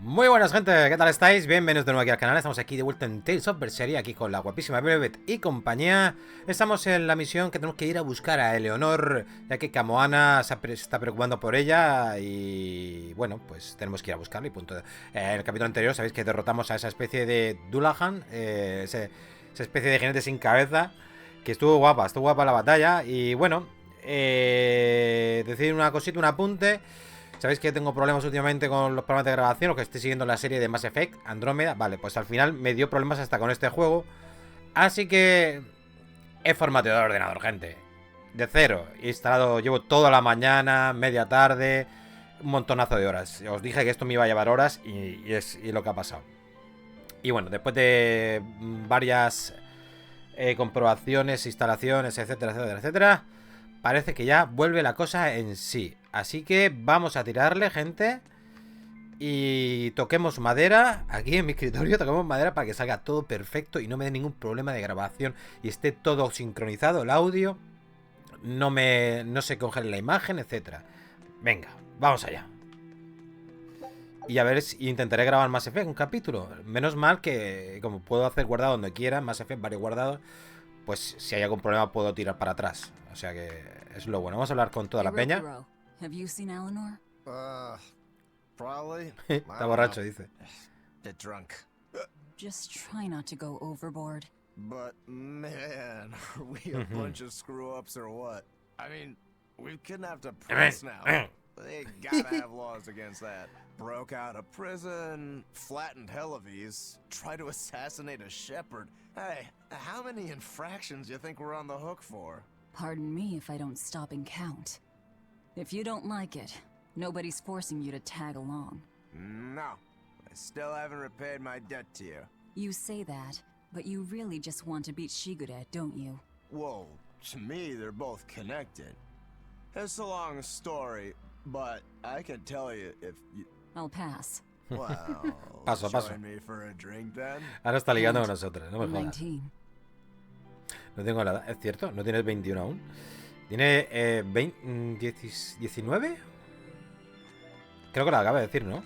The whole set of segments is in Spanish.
Muy buenas gente, ¿qué tal estáis? Bienvenidos de nuevo aquí al canal, estamos aquí de vuelta en Tales of Berseria, aquí con la guapísima Velvet y compañía. Estamos en la misión que tenemos que ir a buscar a Eleonor, ya que Camoana se está preocupando por ella y bueno, pues tenemos que ir a buscarla y punto. En el capítulo anterior sabéis que derrotamos a esa especie de Dullahan, esa especie de jinete sin cabeza, que estuvo guapa la batalla y bueno, decir una cosita, un apunte. Sabéis que tengo problemas últimamente con los programas de grabación, o que estoy siguiendo la serie de Mass Effect, Andrómeda. Vale, pues al final me dio problemas hasta con este juego. Así que he formateado el ordenador, gente. De cero. He instalado, llevo toda la mañana, media tarde, un montonazo de horas. Os dije que esto me iba a llevar horas y es lo que ha pasado. Y bueno, después de varias comprobaciones, instalaciones, etcétera, etcétera, etcétera, parece que ya vuelve la cosa en sí. Así que vamos a tirarle, gente. Y toquemos madera. Aquí en mi escritorio toquemos madera para que salga todo perfecto y no me dé ningún problema de grabación. Y esté todo sincronizado, el audio. No se congele la imagen, etcétera. Venga, vamos allá. Y a ver si intentaré grabar Mass Effect, un capítulo. Menos mal que como puedo hacer guardado donde quiera, Mass Effect, varios guardados, pues si hay algún problema puedo tirar para atrás. O sea que es lo bueno. Vamos a hablar con toda la peña. Have you seen Eleanor? Probably. Está borracho, dice. Bit drunk. Just try not to go overboard. But man, are we a bunch of screw-ups or what? I mean, we've kidnapped a prince now. They gotta have laws against that. Broke out of prison, flattened Helives, tried to assassinate a shepherd. Hey, how many infractions do you think we're on the hook for? Pardon me if I don't stop and count. If you don't like it, nobody's forcing you to tag along. No, I still haven't repaid my debt to you. You say that, but you really just want to beat Shigure, don't you? Whoa, to me they're both connected. It's a long story, but I can tell you if you... I'll pass. Well, Paso. join me for a drink then? Ahora está ligando con nosotros, no me jodas. 19. No tengo la edad, es cierto, no tienes 21 aún. Tiene 19. Creo que lo acaba de decir, ¿no?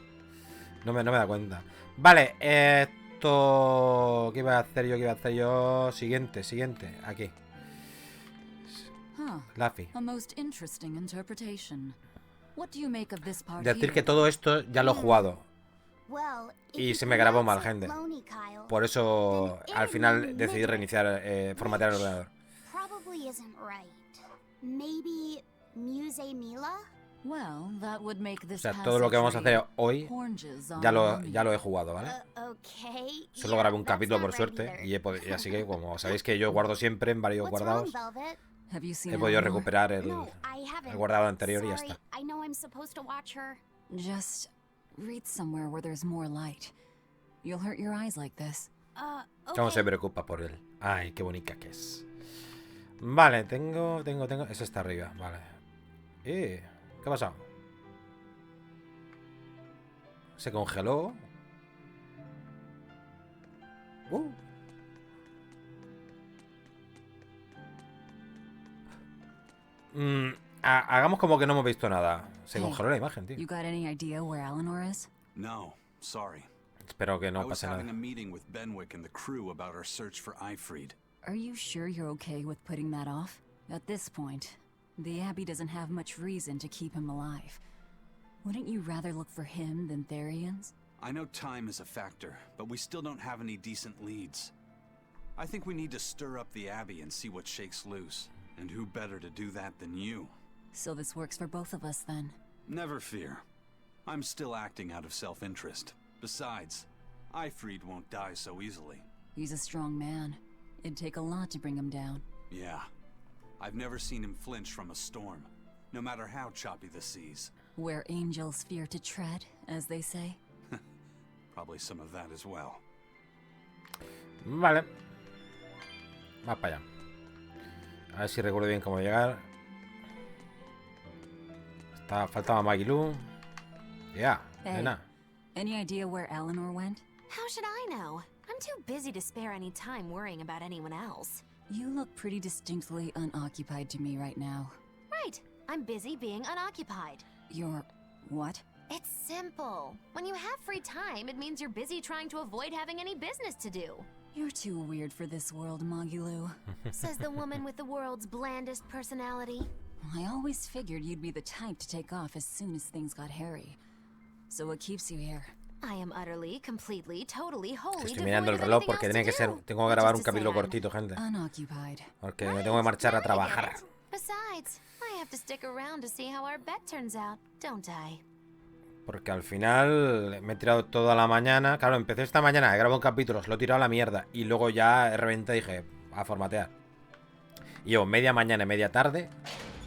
No me da cuenta. Vale, esto... ¿Qué iba a hacer yo? Siguiente, aquí. Laffy. A most interesting interpretation. What do you make of this part Decir here? que todo esto ya lo he jugado. Y se me grabó mal, gente. Por eso al final decidí reiniciar, formatear el ordenador. Well, that would make O this sea, todo lo que vamos a hacer hoy ya lo he jugado, ¿vale? Solo grabé un capítulo por suerte y así que como sabéis que yo guardo siempre en varios guardados, he podido recuperar el guardado anterior y ya está. Just read somewhere where there's more light. You'll hurt your eyes like this. ¿Cómo se preocupa por él? Ay, qué bonita que es. Vale, tengo. Eso está arriba, vale. ¿Qué ha pasado? Se congeló. Hagamos como que no hemos visto nada. Se congeló la imagen, tío. You got any idea where Eleanor is? No, sorry. Espero que no I was pase nada. having a meeting with Benwick and the crew about our search for Ifrid. Are you sure you're okay with putting that off? At this point, the Abbey doesn't have much reason to keep him alive. Wouldn't you rather look for him than Therians? I know time is a factor, but we still don't have any decent leads. I think we need to stir up the Abbey and see what shakes loose. And who better to do that than you? So this works for both of us then. Never fear. I'm still acting out of self-interest. Besides, Ifrid won't die so easily. He's a strong man. It'd take a lot to bring him down. Yeah. I've never seen him flinch from a storm, no matter how choppy the seas. Where angels fear to tread, as they say. Probably some of that as well. Vale. Más para allá. A ver si recuerdo bien cómo llegar. Faltaba Magilu. Yeah, Hey, nena. any idea where Eleanor went? How should I know? I'm too busy to spare any time worrying about anyone else. You look pretty distinctly unoccupied to me right now. Right. I'm busy being unoccupied. You're... what? It's simple. When you have free time, it means you're busy trying to avoid having any business to do. You're too weird for this world, Magilou. Says the woman with the world's blandest personality. I always figured you'd be the type to take off as soon as things got hairy. So what keeps you here? I am utterly, completely, totally, wholly Estoy mirando el reloj porque tiene que ser... Tengo que grabar un capítulo cortito, gente. Unoccupied. Porque me tengo que marchar a trabajar. Besides, I have to stick around to see how our bet turns out, don't I? Porque al final me he tirado toda la mañana. Claro, empecé esta mañana, he grabado un capítulo, se lo he tirado a la mierda. Y luego ya reventé y dije, a formatear. Y llevo media mañana y media tarde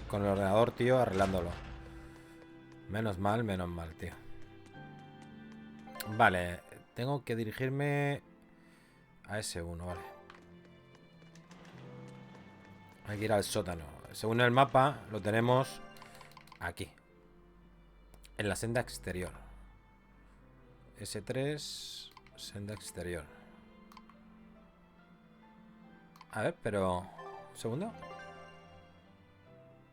con el ordenador, tío, arreglándolo. Menos mal, tío. Vale, tengo que dirigirme a S1, vale. Hay que ir al sótano. Según el mapa, lo tenemos aquí. En la senda exterior. S3, senda exterior. A ver, pero... ¿Un segundo?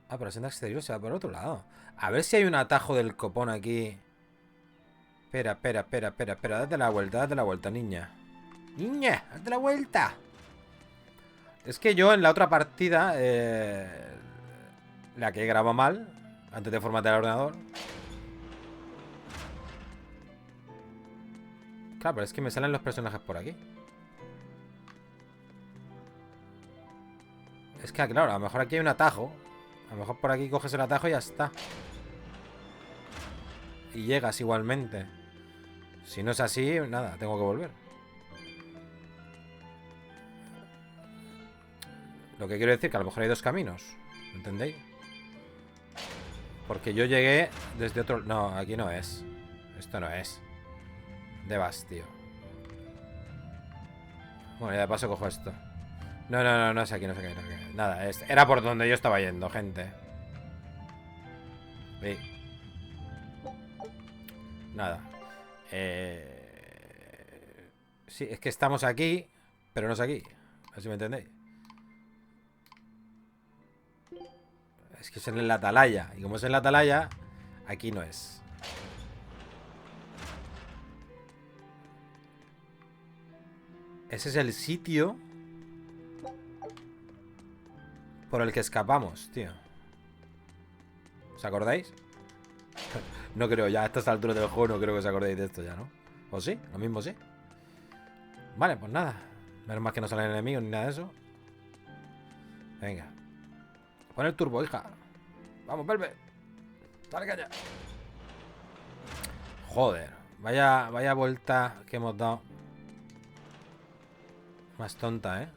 Ah, pero la senda exterior se va por otro lado. A ver si hay un atajo del copón aquí. Espera. Date la vuelta, niña. Niña, date la vuelta. Es que yo en la otra partida, la que he grabado mal, antes de formatear el ordenador. Claro, pero es que me salen los personajes por aquí. Es que, claro, a lo mejor aquí hay un atajo. A lo mejor por aquí coges el atajo y ya está. Y llegas igualmente. Si no es así, nada, tengo que volver. Lo que quiero decir que a lo mejor hay dos caminos. ¿Entendéis? Porque yo llegué desde otro... No, aquí no es. Esto no es. ¿Dónde vas, tío? Bueno, ya de paso cojo esto. No es aquí, no es aquí. Nada, era por donde yo estaba yendo, gente. Sí. Nada. Sí, es que estamos aquí, pero no es aquí. Así me entendéis. Es que es en la atalaya. Y como es en la atalaya, aquí no es. Ese es el sitio por el que escapamos, tío. ¿Os acordáis? No creo, ya a estas alturas del juego no creo que os acordéis de esto ya, ¿no? ¿O sí? Lo mismo sí. Vale, pues nada. Menos mal que no salen enemigos ni nada de eso. Venga. Pon el turbo, hija. Vamos, Pelve. Dale caña. Joder. Vaya vuelta que hemos dado. Más tonta, ¿eh?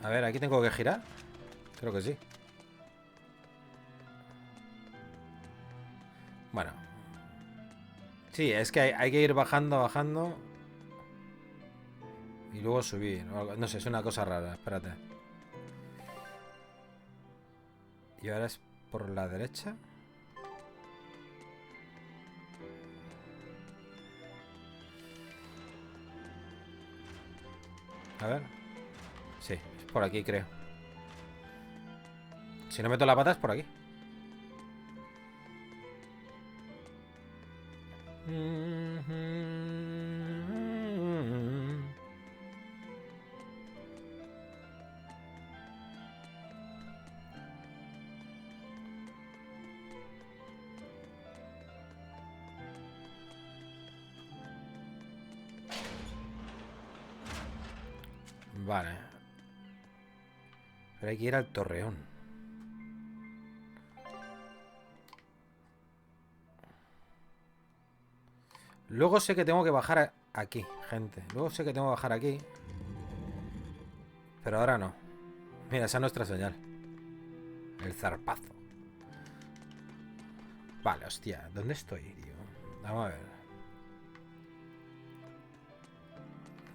A ver, ¿aquí tengo que girar? Creo que sí. Bueno. Sí, es que hay que ir bajando. Y luego subir. No sé, es una cosa rara. Espérate. Y ahora es por la derecha. A ver. Sí, es por aquí, creo. Si no meto la pata es por aquí. Vale. Pero hay que ir al torreón. Luego sé que tengo que bajar aquí, gente. Luego sé que tengo que bajar aquí. Pero ahora no. Mira, esa es nuestra señal. El zarpazo. Vale, hostia. ¿Dónde estoy, tío? Vamos a ver.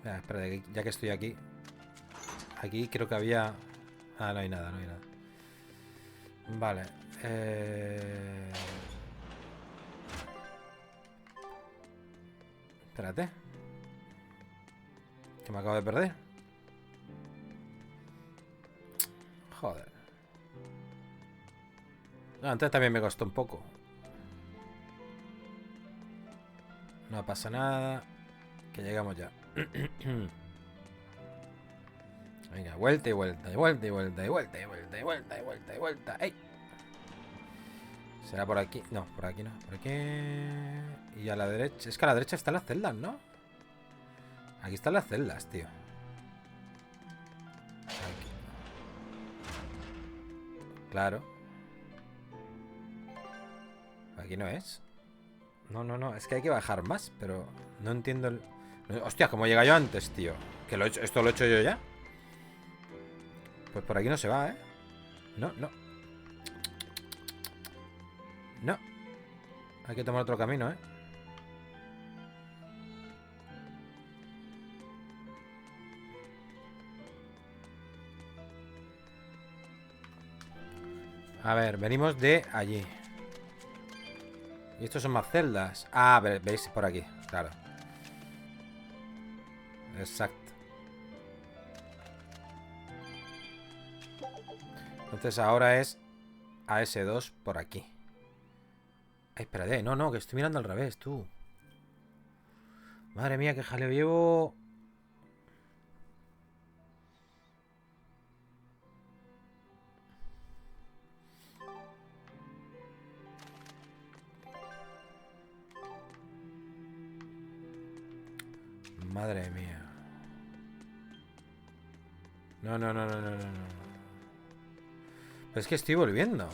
Mira, espera, ya que estoy aquí. Aquí creo que había... Ah, no hay nada, no hay nada. Vale. Espérate. Que me acabo de perder. Joder. No, antes también me costó un poco. No pasa nada. Que llegamos ya. Venga, vuelta y vuelta, y vuelta y vuelta, y vuelta, y vuelta, y vuelta, y vuelta, y vuelta. ¡Ey! ¿Será por aquí? No, por aquí no. Por aquí. Y a la derecha. Es que a la derecha están las celdas, ¿no? Aquí están las celdas, tío. Aquí. Claro. Aquí no es. No, no, no. Es que hay que bajar más, pero no entiendo el... Hostia, ¿cómo llega yo antes, tío? Que lo he hecho... ¿Esto lo he hecho yo ya? Pues por aquí no se va, ¿eh? No, no. No. Hay que tomar otro camino, ¿eh? A ver, venimos de allí. Y estos son más celdas. Ah, veis por aquí, claro. Exacto. Entonces ahora es AS2 por aquí. Ay, espérate, no, no, que estoy mirando al revés, tú. Madre mía, qué jaleo llevo. Madre mía. No, no, no, no, no, no, no. Pero es que estoy volviendo.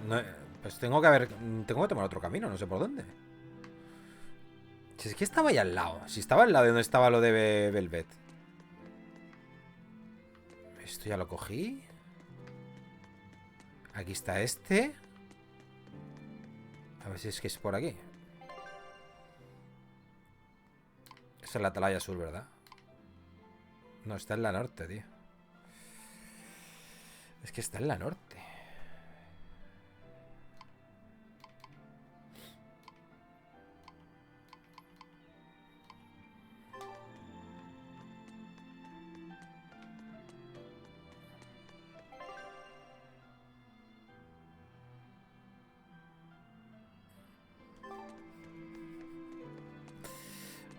No, pues tengo que tomar otro camino, no sé por dónde. Si es que estaba ahí al lado. Si estaba al lado de donde estaba lo de Velvet. Esto ya lo cogí. Aquí está este. A ver si es que es por aquí. Esa es la atalaya azul, ¿verdad? No, está en la norte, tío. Es que está en la norte.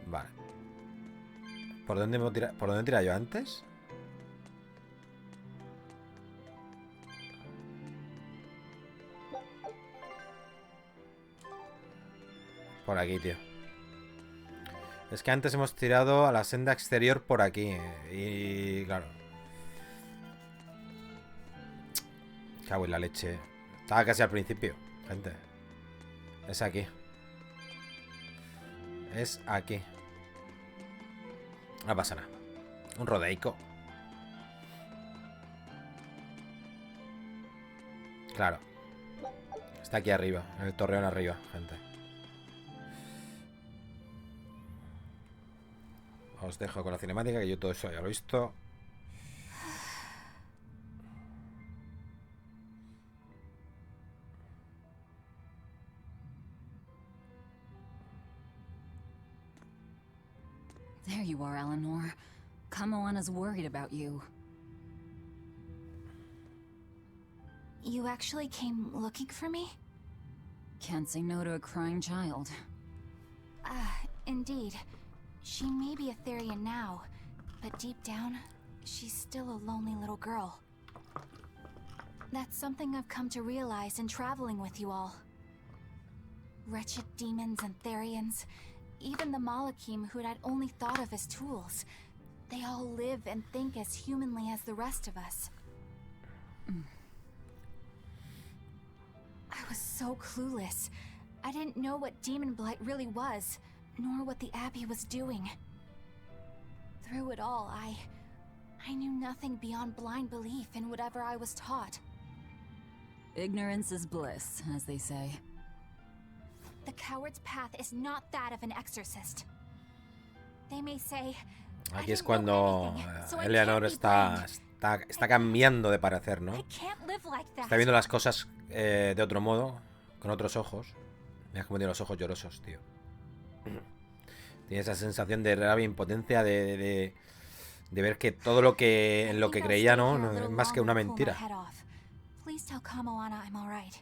Vale. ¿Por dónde tira yo antes? Por aquí, tío. Es que antes hemos tirado a la senda exterior por aquí. Y claro. Cago en la leche. Estaba casi al principio, gente. Es aquí. Es aquí. No pasa nada. Un rodeico. Claro. Está aquí arriba. En el torreón arriba, gente. Os dejo con la cinemática, que yo todo eso ya lo he visto. There you are, Eleanor. Kamoana's worried about you. You actually came looking for me? Can't say no to a crying child. Indeed. She may be a Therian now, but deep down, she's still a lonely little girl. That's something I've come to realize in traveling with you all. Wretched demons and Therians, even the Malakim who I'd only thought of as tools, they all live and think as humanly as the rest of us. I was so clueless. I didn't know what demon blight really was, nor what the Abbey was doing. Through it all, I knew nothing beyond blind belief in whatever I was taught. Ignorance is bliss, as they say. The coward's path is not that of an exorcist. They may say, Aquí es cuando Eleanor está Está cambiando de parecer, ¿no? I can't live like that. Está viendo las cosas de otro modo, con otros ojos. Mira cómo tiene los ojos llorosos, tío. Tiene esa sensación de rabia, impotencia, de ver que todo lo que en lo que creía no es más que una mentira. Please tell Kamoana I'm all right.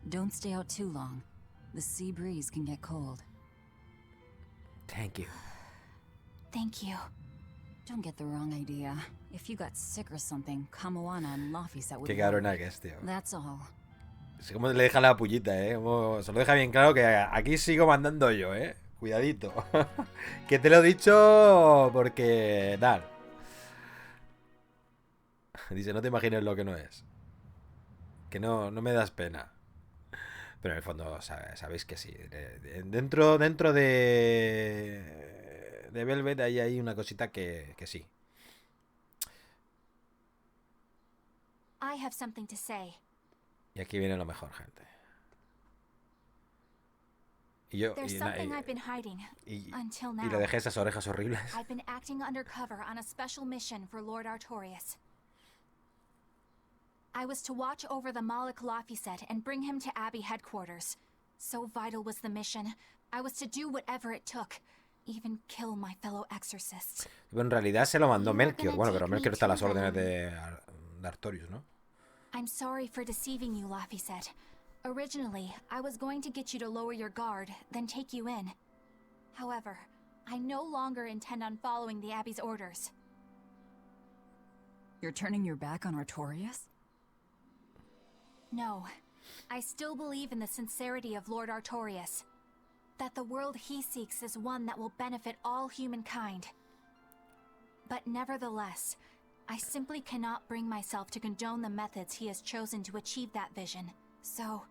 Don't stay out too long. The sea breeze can get cold. Thank you. Thank you. Don't get the wrong idea. If you got sick or something, Kamoana and Laphicet would Qué know. cabrona que es, tío. That's all. Es como le deja la pullita, como se lo deja bien claro que aquí sigo mandando yo, Cuidadito. Que te lo he dicho porque... Tal. Dice, no te imagines lo que no es. Que no me das pena. Pero en el fondo sabéis que sí. Dentro de Velvet ahí hay una cosita que sí. I have something to say. Y aquí viene lo mejor, gente. Y yo There's something I've been hiding until now. Y le dejé esas orejas horribles. I've been acting undercover on a special mission for Lord Artorias. I was to watch over the Malik Laphicet and bring him to Abbey headquarters. So vital was the mission. I was to do whatever it took, even kill my fellow exorcists. En realidad se lo mandó Melchior. Bueno, pero Melchior está a las órdenes de Artorius, ¿no? I'm sorry for deceiving you, Laphicet. Originally, I was going to get you to lower your guard, then take you in. However, I no longer intend on following the Abbey's orders. You're turning your back on Artorias? No. I still believe in the sincerity of Lord Artorias. That the world he seeks is one that will benefit all humankind. But nevertheless, I simply cannot bring myself to condone the methods he has chosen to achieve that vision. So...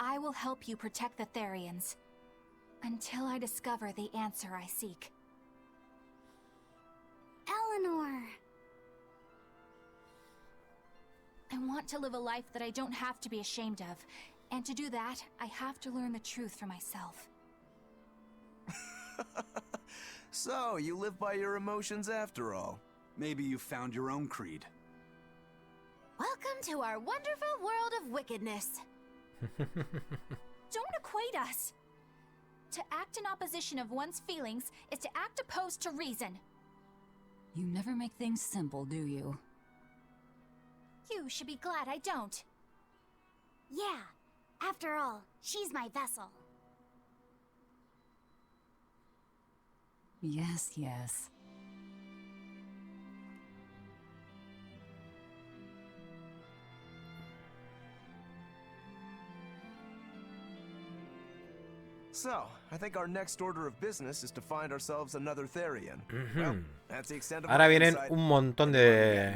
I will help you protect the Therians. Until I discover the answer I seek. Eleanor! I want to live a life that I don't have to be ashamed of. And to do that, I have to learn the truth for myself. So, you live by your emotions after all. Maybe you found your own creed. Welcome to our wonderful world of wickedness. Don't equate us! To act in opposition of one's feelings is to act opposed to reason. You never make things simple, do you? You should be glad I don't. Yeah, after all, she's my vessel. Yes, yes. So, I think our next order of business is to find ourselves another Therian. Well, that's the extent of Ahora my vienen insight. un montón de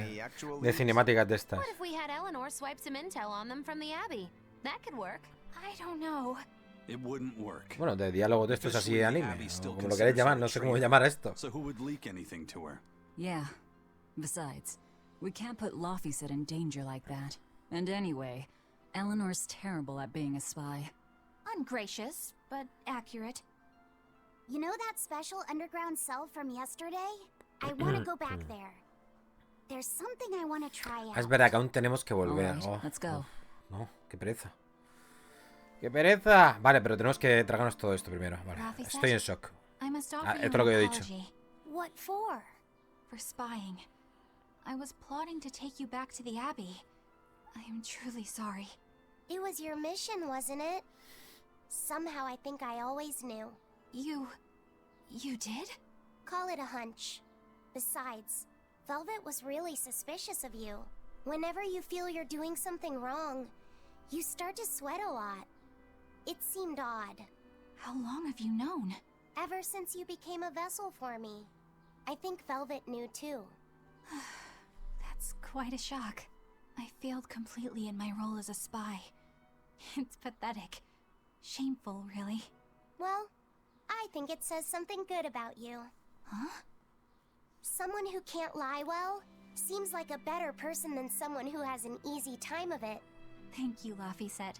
cinemáticas de estas. What if we had Eleanor swipe some intel on them from the Abbey? That could work. I don't know. It wouldn't work. Bueno, de diálogo de estos así Officially, the anime, Abbey still o como lo queréis considers llamar, her no a sé cómo traitor. llamar a esto. So who would leak anything to her? Yeah. Besides, we can't put Laphicet in danger like that. And anyway, Eleanor's terrible at being a spy. Ungracious, but accurate. You know that special underground cell from yesterday? I want to go back there. There's something I want to try out. Es verdad que aún tenemos que volver. Alright, Oh, let's go. no, qué pereza. ¡Qué pereza! Vale, pero tenemos que tragarnos todo esto primero. Vale, Laphicet? estoy en shock. I must offer Ah, you esto es lo an que yo he dicho. apology What for? for spying. I was plotting to take you back to the Abbey. I am truly sorry. It was your mission, wasn't it? Somehow I think I always knew. You did? Call it a hunch. Besides, Velvet was really suspicious of you. Whenever you feel you're doing something wrong, you start to sweat a lot. It seemed odd. How long have you known? Ever since you became a vessel for me. I think Velvet knew too. That's quite a shock. I failed completely in my role as a spy. It's pathetic. Shameful, really. Well, I think it says something good about you. Huh? Someone who can't lie well seems like a better person than someone who has an easy time of it. Thank you, Laphicet.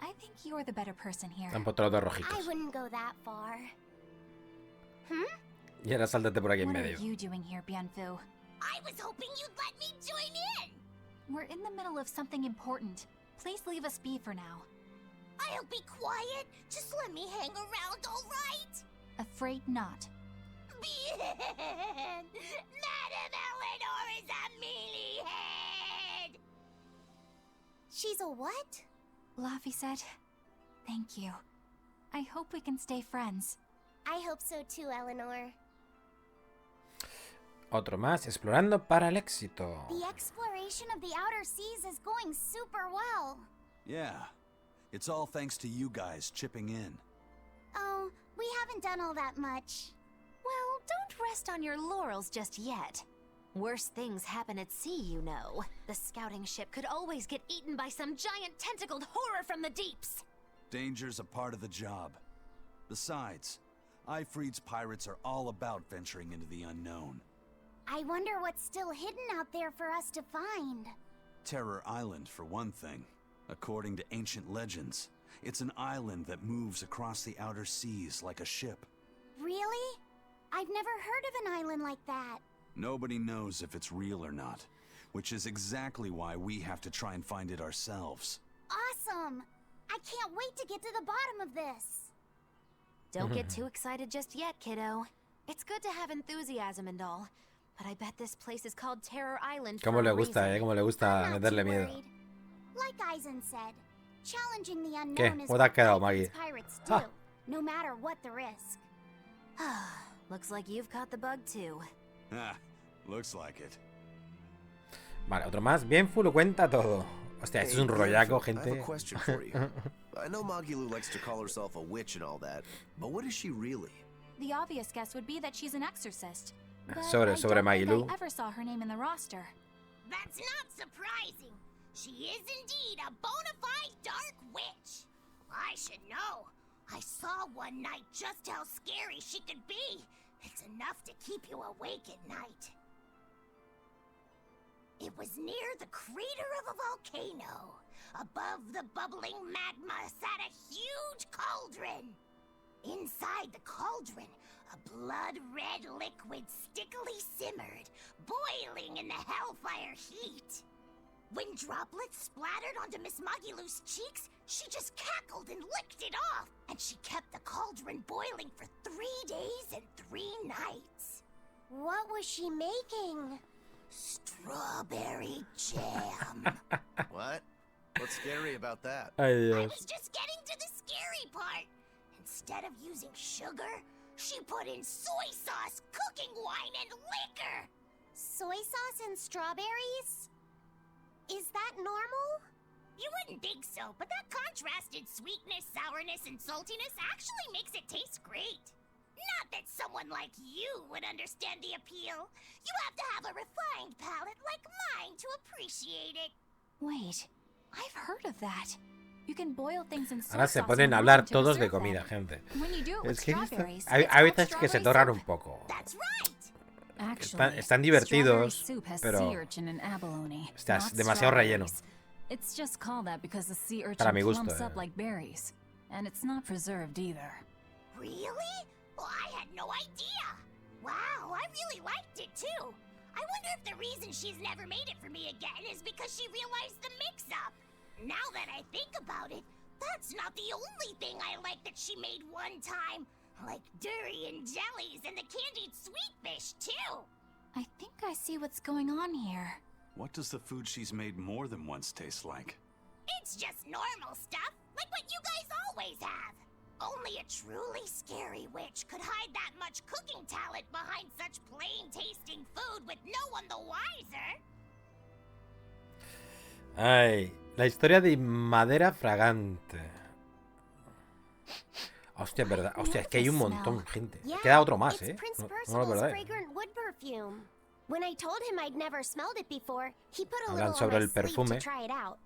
I think you're the better person here. Han puesto los dos I rojitos. wouldn't go that far. Y ahora sáltate por aquí en What are medio. you doing here, Bienfu? I was hoping you'd let me join in. We're in the middle of something important. Please leave us be for now. I'll be quiet. Just let me hang around, all right? Afraid not. Bien. Madame Eleanor is a mealyhead. She's a what? Laffy said, thank you. I hope we can stay friends. I hope so too, Eleanor. Otro más, explorando para el éxito. The exploration of the outer seas is going super well. Yeah. It's all thanks to you guys chipping in. Oh, we haven't done all that much. Well, don't rest on your laurels just yet. Worse things happen at sea, you know. The scouting ship could always get eaten by some giant tentacled horror from the deeps. Danger's a part of the job. Besides, Ifreed's pirates are all about venturing into the unknown. I wonder what's still hidden out there for us to find. Terror Island, for one thing. According to ancient legends, it's an island that moves across the outer seas like a ship. Really? I've never heard of an island like that. Nobody knows if it's real or not, which is exactly why we have to try and find it ourselves. Awesome! I can't wait to get to the bottom of this. Don't get too excited just yet, kiddo. It's good to have enthusiasm and all, but I bet this place is called Terror Island for Cómo a le gusta, reason. cómo le gusta I'm not meterle too miedo. worried. Like Eisen said, challenging the ¿Qué? unknown is ¿Cómo te has what quedado, Tacens Maggie? pirates do, Ah. no matter what the risk. Looks like you've caught the bug too. Ah, looks like it. Vale, otro más. Bienfu lo cuenta todo. Hostia, esto es un rollaco, I have gente. a question for you. I know Magilu likes to call herself a witch and all that, but what is she really? The obvious guess would be that she's an exorcist. But Sobre I don't Maggie think Lu. I ever saw her name in the roster. That's not surprising. She is indeed a bona fide dark witch. I should know. I saw one night just how scary she could be. It's enough to keep you awake at night. It was near the crater of a volcano. Above the bubbling magma sat a huge cauldron. Inside the cauldron, a blood-red liquid stickily simmered, boiling in the hellfire heat. When droplets splattered onto Miss Magilu's cheeks, she just cackled and licked it off, and she kept the cauldron boiling for 3 days and 3 nights. What was she making? Strawberry jam. What? What's scary about that? Ay, I Dios. was just getting to the scary part. Instead of using sugar, she put in soy sauce, cooking wine, and liquor. Soy sauce and strawberries? Is that normal? You wouldn't think so, but that contrasted sweetness, sourness, and saltiness actually makes it taste great. Not that someone like you would understand the appeal. You have to have a refined palate like mine to appreciate it. Wait, I've heard of that. You can boil things in soy Ahora se sauce ponen and a wine hablar to todos de preserve comida, them. gente. When you do it with Es que strawberries, hay it's called veces que se strawberry torran soup. un poco. That's right. Actually, Están divertidos, strawberry soup has pero sea urchin and abalone, está not demasiado relleno. strawberries. It's just called that because the sea Para urchin mi gusto, clumps up like berries, and it's not preserved either. Really? Well, I had no idea. Wow, I really liked it too. I wonder if the reason she's never made it for me again is because she realized the mix-up. Now that I think about it, that's not the only thing I like that she made one time. Like durian jellies and the candied sweet fish too. I think I see what's going on here. What does the food she's made more than once taste like? It's just normal stuff, like what you guys always have. Only a truly scary witch could hide that much cooking talent behind such plain-tasting food with no one the wiser. Ay, la historia de madera fragante. Hostia, es verdad. Hostia, es que hay un montón, gente. Queda otro más, it's Prince No, no lo Percival's perdáis. fragrant wood perfume. When I told him I'd never smelled it before, he put a Hablan little sobre on el my sleeve perfume. to try it out.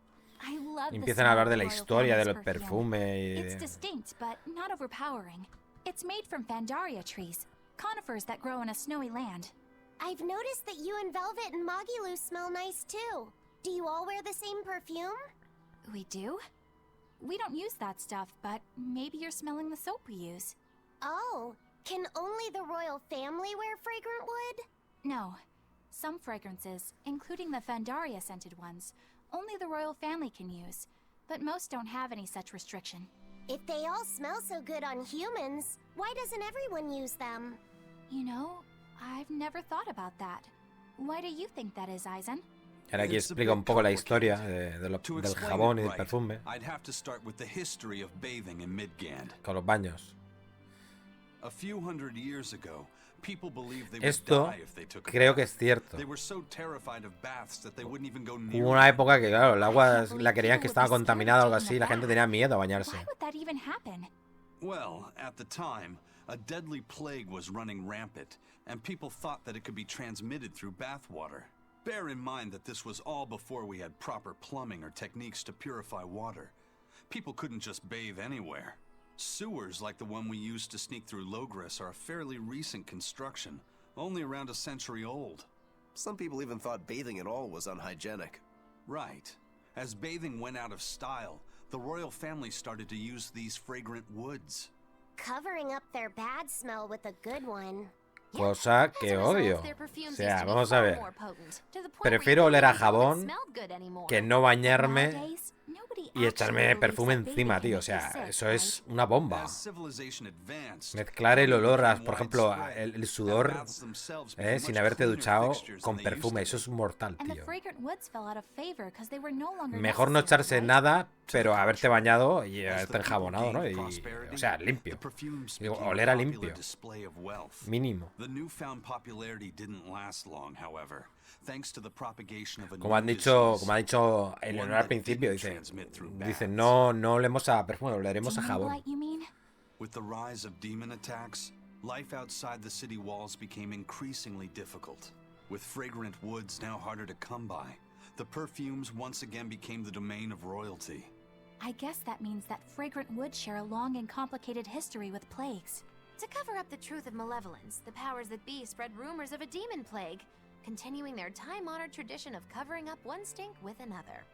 I love Y the empiezan a smell hablar of de la Royal historia del Family's perfume. perfume y It's de... distinct, but not overpowering. It's made from Pandaria trees, conifers that grow in a snowy land. I've noticed that you and Velvet and Magilu smell nice too. Do you all wear the same perfume? We do? we don't use that stuff, but maybe you're smelling the soap we use. Oh, can only the royal family wear fragrant wood? No. Some fragrances, including the Fandaria scented ones, only the royal family can use, but most don't have any such restriction. If they all smell so good on humans, why doesn't everyone use them? You know, I've never thought about that. Why do you think that is, Aizen? Ahora aquí explica un poco la historia del jabón y del perfume. I'd have to start with the history of bathing in Midgand. Con los baños. A few hundred years ago, people believed they would Esto die if they took a creo bath. que es cierto. They were so terrified of baths that they wouldn't even go near Hubo una them. época que, claro, el agua la querían que estaba contaminada o algo así, y la gente tenía miedo a bañarse. Why would that even happen? Well, at the time, a deadly plague was running rampant, and people thought that it could be transmitted through bathwater. Bear in mind that this was all before we had proper plumbing or techniques to purify water. People couldn't just bathe anywhere. Sewers like the one we used to sneak through Logres are a fairly recent construction, only around a century old. Some people even thought bathing at all was unhygienic. Right. As bathing went out of style, the royal family started to use these fragrant woods. Covering up their bad smell with a good one. Cosa que odio. O sea, vamos a ver. Prefiero oler a jabón que no bañarme y echarme perfume encima, tío. O sea, eso es una bomba. Mezclar el olor, por ejemplo, el sudor sin haberte duchado con perfume, eso es mortal, tío. Mejor no echarse nada, pero haberte bañado y haberte enjabonado, ¿no? Y, o sea, limpio. Digo, oler a limpio. Mínimo. Como ha dicho Eleonor al principio, dice no olemos a perfume, oleremos a jabón. With the rise of demon attacks, life outside the city walls became increasingly difficult. With fragrant woods now harder to come by, the perfumes once again became the domain of royalty. I guess that means that fragrant woods share a long and complicated history with plagues. To cover up the truth of malevolence, the powers that be spread rumors of a demon plague, continuing their time-honored tradition of covering up one stink with another.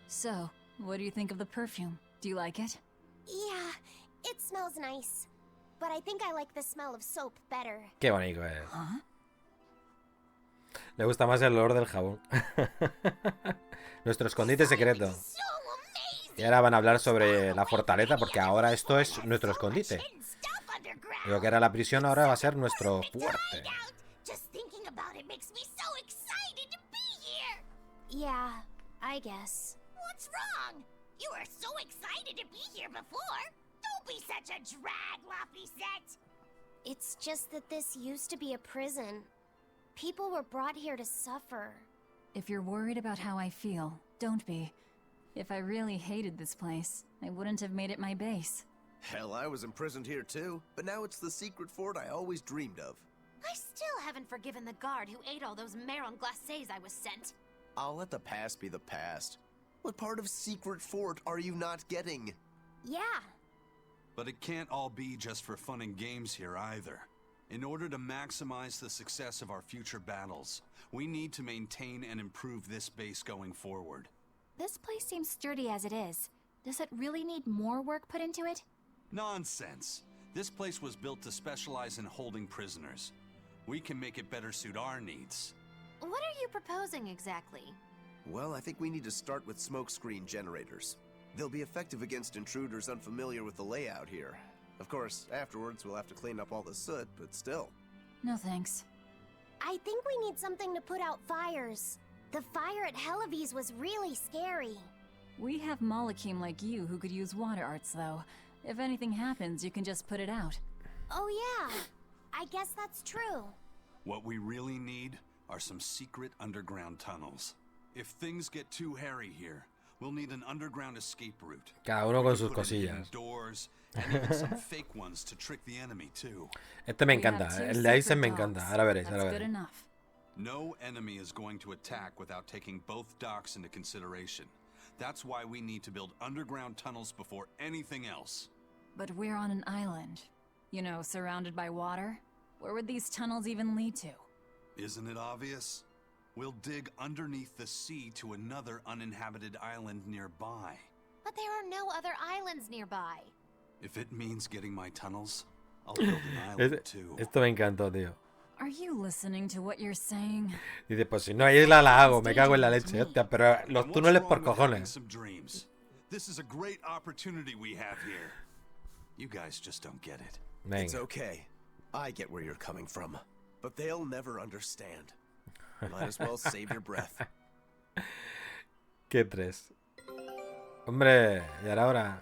So, what do you think of the perfume? Do you like it? Yeah, it smells nice. But I think I like the smell of soap better. Qué bonito es. Le gusta más el olor del jabón. Nuestro escondite secreto. Y ahora van a hablar sobre la fortaleza, porque ahora esto es nuestro escondite. Lo que era la prisión ahora va a ser nuestro fuerte. Yeah, I guess. What's wrong? You were so excited to be here before. Don't be such a drag, Laphicet. It's just that this used to be a prison. People were brought here to suffer. If you're worried about how I feel, don't be. If I really hated this place, I wouldn't have made it my base. Hell, I was imprisoned here too, but now it's the secret fort I always dreamed of. I still haven't forgiven the guard who ate all those marron glacés I was sent. I'll let the past be the past. What part of secret fort are you not getting? Yeah. But it can't all be just for fun and games here either. In order to maximize the success of our future battles, we need to maintain and improve this base going forward. This place seems sturdy as it is. Does it really need more work put into it? Nonsense. This place was built to specialize in holding prisoners. We can make it better suit our needs. What are you proposing exactly? Well, I think we need to start with smokescreen generators. They'll be effective against intruders unfamiliar with the layout here. Of course, afterwards we'll have to clean up all the soot, but still. No thanks. I think we need something to put out fires. The fire at Helavi's was really scary. We have Molekim like you who could use water arts, though. If anything happens, you can just put it out. Oh yeah, I guess that's true. What we really need are some secret underground tunnels. If things get too hairy here, we'll need an underground escape route. Cada uno con sus cosillas. Doors, and even some fake ones to trick the enemy too. Este me encanta, el de Aizen me encanta. Ahora veréis, ahora That's good veréis. enough. No enemy is going to attack without taking both docks into consideration. That's why we need to build underground tunnels before anything else. But we're on an island. You know, surrounded by water. Where would these tunnels even lead to? Isn't it obvious? We'll dig underneath the sea to another uninhabited island nearby. But there are no other islands nearby. If it means getting my tunnels, I'll build an island too. Esto me encantó, tío. Are you listening to what you're saying? Dice, pues si no hay isla la hago, me cago en la leche, hostia, pero los And what's túneles por wrong with having cojones. some dreams? This is a great opportunity we have here. You guys just don't get it. It's Venga. okay. I get where you're coming from. But they'll never understand. Might as well save your breath. Qué tres. Hombre, ya era hora.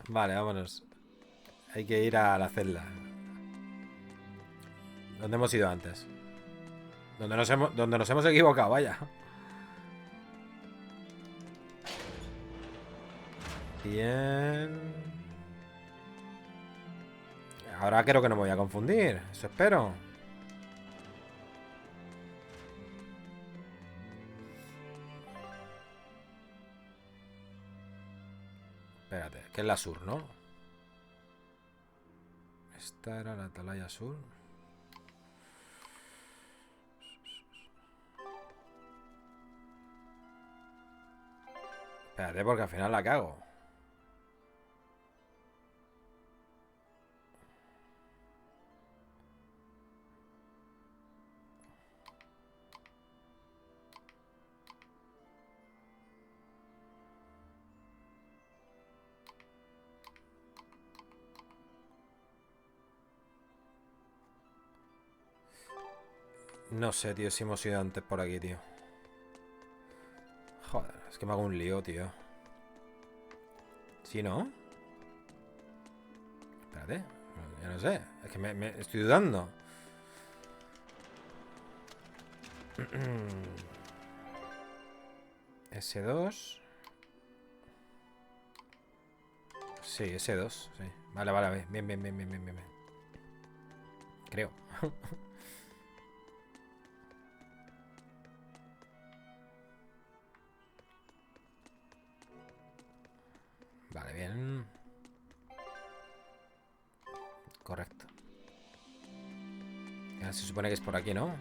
Vale, vámonos. Hay que ir a la celda. ¿Dónde hemos ido antes? Donde nos hemos equivocado, vaya. Bien. Ahora creo que no me voy a confundir. Eso espero. Espérate, que es la sur, ¿no? Esta era la atalaya sur. Espérate, porque al final la cago. No sé, tío, si hemos ido antes por aquí, tío. Joder, es que me hago un lío, tío. ¿Sí, no? Espérate, ya no sé. Es que me estoy dudando. S2. Sí, S2, sí. Vale, vale, bien, bien, bien, bien, bien, bien. Creo. Vale, bien. Correcto. Ya se supone que es por aquí, ¿no?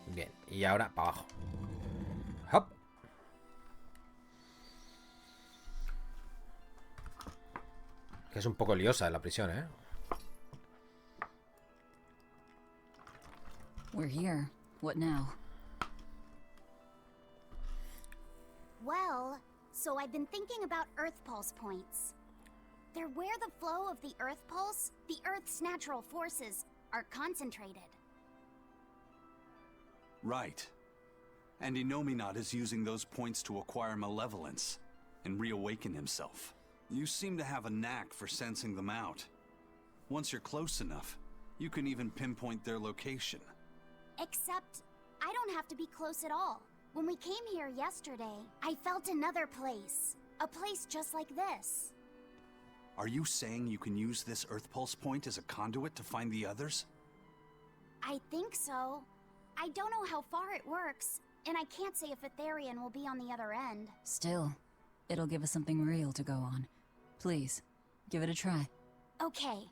Bien, y ahora para abajo. Hop. Que es un poco liosa la prisión, ¿eh? We're here. What now? Well, so I've been thinking about Earth Pulse points. They're where the flow of the Earth Pulse, the Earth's natural forces, are concentrated. Right. And Inominat is using those points to acquire malevolence and reawaken himself. You seem to have a knack for sensing them out. Once you're close enough, you can even pinpoint their location. Except, I don't have to be close at all. When we came here yesterday, I felt another place. A place just like this. Are you saying you can use this Earth Pulse point as a conduit to find the others? I think so. I don't know how far it works, and I can't say if Etherian will be on the other end. Still, it'll give us something real to go on. Please, give it a try. Okay.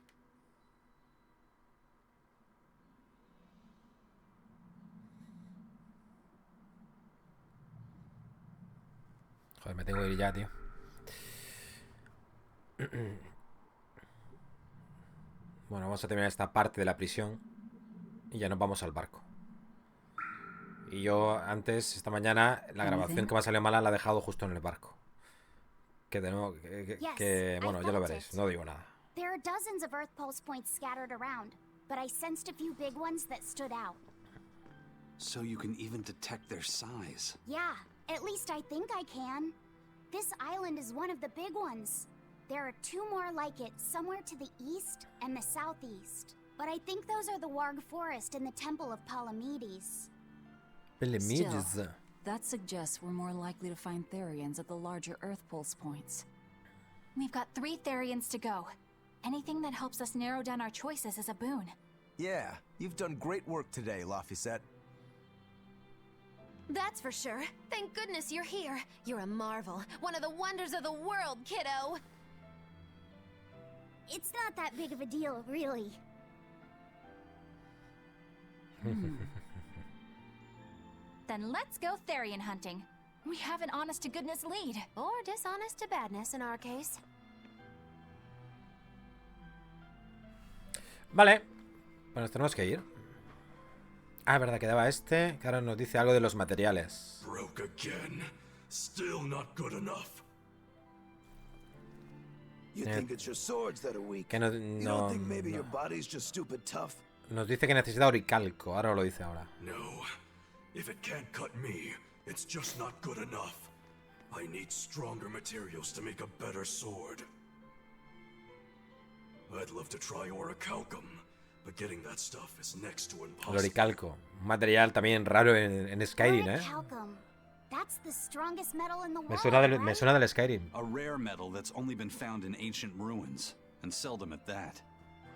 Joder, me tengo que ir ya, tío. Bueno, vamos a terminar esta parte de la prisión y ya nos vamos al barco. Y yo antes, esta mañana, la grabación que me ha salido mala la he dejado justo en el barco. Que de nuevo, bueno, ya lo veréis, no digo nada. There are dozens of Earth Pulse points scattered around, but I sensed a few big ones that stood out. So you can even detect their size. Yeah, at least I think I can. This island is one of the big ones. There are two more like it somewhere to the east and the southeast. but I think those are the Warg Forest and the Temple of Palamedes. Still, that suggests we're more likely to find Therians at the larger Earth Pulse points. We've got 3 Therians to go. Anything that helps us narrow down our choices is a boon. Yeah, you've done great work today, Laphicet. That's for sure. Thank goodness you're here. You're a marvel. One of the wonders of the world, kiddo. It's not that big of a deal, really. Then let's go Therian hunting. We have an honest-to-goodness lead. Or dishonest to badness in our case. Vale. Bueno, tenemos que ir. Ah, verdad, quedaba este, que ahora nos dice algo de los materiales. Broke again. Still not good enough. You think it's your swords that are weak? Que no, You don't think maybe your body's just stupid tough? Nos dice que necesita oricalco, ahora lo dice ahora. No. If it can't cut me, it's just not good enough. I need stronger materials to make a better sword. I'd love to try orichalcum, but getting that stuff is next to El impossible. oricalco, un material también raro en Skyrim, Orichalcum. That's the strongest metal in the Me world, suena, right? me suena del Skyrim. A rare metal that's only been found in ancient ruins, and seldom at that.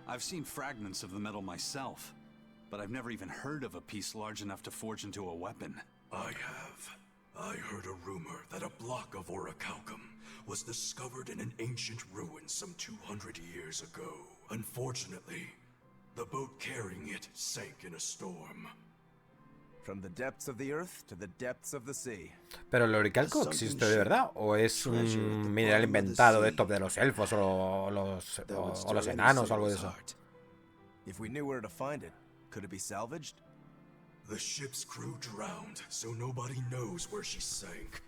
I've seen fragments of the metal myself, but I've never even heard of a piece large enough to forge into a weapon. I have. I heard a rumor that a block of orichalcum was discovered in an ancient ruin some 200 years ago. Unfortunately, the boat carrying it sank in a storm. From the depths of the earth to the depths of the sea. ¿Pero el oricalco existe de verdad? ¿O es un mineral inventado de estos de los elfos o los enanos o algo de eso? If we knew where to find it, could it be salvaged? The ship's crew drowned, so nobody knows where she sank.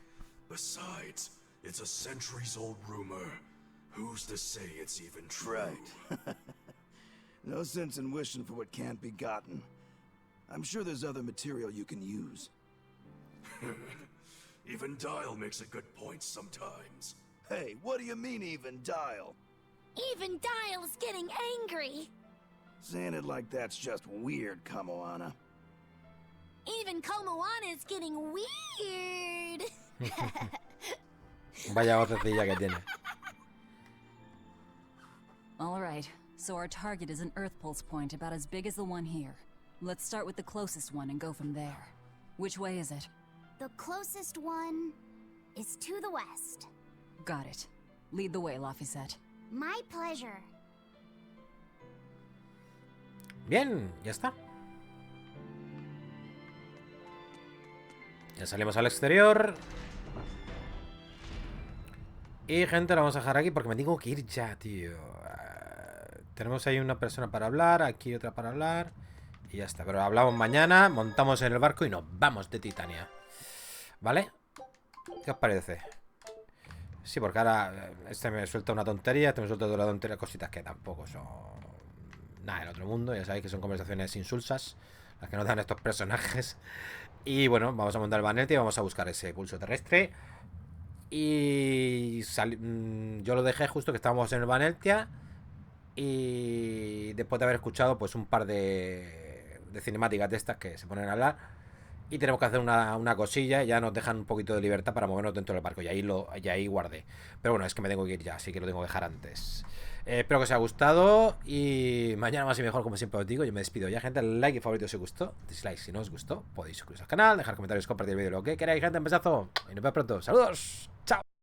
Besides, it's a centuries-old rumor. Who's to say it's even true? Right. No sense in wishing for what can't be gotten. I'm sure there's other material you can use. Even Dial makes a good point sometimes. Hey, what do you mean, even Dial? Even Dial's getting angry. Saying it like that's just weird, Kamoana. Even Komoana's getting weird. Vaya vocecilla que tiene. All right, so our target is an Earth Pulse point about as big as the one here. Let's start with the closest one and go from there. Which way is it? The closest one is to the west. Got it. Lead the way, Laphicet. My pleasure. Bien, ya está. Ya salimos al exterior. Y gente, la vamos a dejar aquí porque me tengo que ir ya, tío. Tenemos ahí una persona para hablar, aquí otra para hablar. Y ya está, pero hablamos mañana, montamos en el barco y nos vamos de Titania. ¿Vale? ¿Qué os parece? Sí, porque ahora este me suelta una tontería, este me suelta otra tontería, cositas que tampoco son nada del otro mundo. Ya sabéis que son conversaciones insulsas las que nos dan estos personajes. Y bueno, vamos a montar el Vaneltia y vamos a buscar ese pulso terrestre. Y yo lo dejé justo que estábamos en el Vaneltia. Y después de haber escuchado pues un par de cinemáticas de estas que se ponen a hablar, y tenemos que hacer una cosilla, y ya nos dejan un poquito de libertad para movernos dentro del barco, y ahí guardé. Pero bueno, es que me tengo que ir ya, así que lo tengo que dejar antes. Espero que os haya gustado, y mañana más y mejor, como siempre os digo. Yo me despido ya, gente. Like y favorito si os gustó, dislike si no os gustó, podéis suscribiros al canal, dejar comentarios, compartir el vídeo, lo que queráis, gente. Un besazo y nos vemos pronto. Saludos.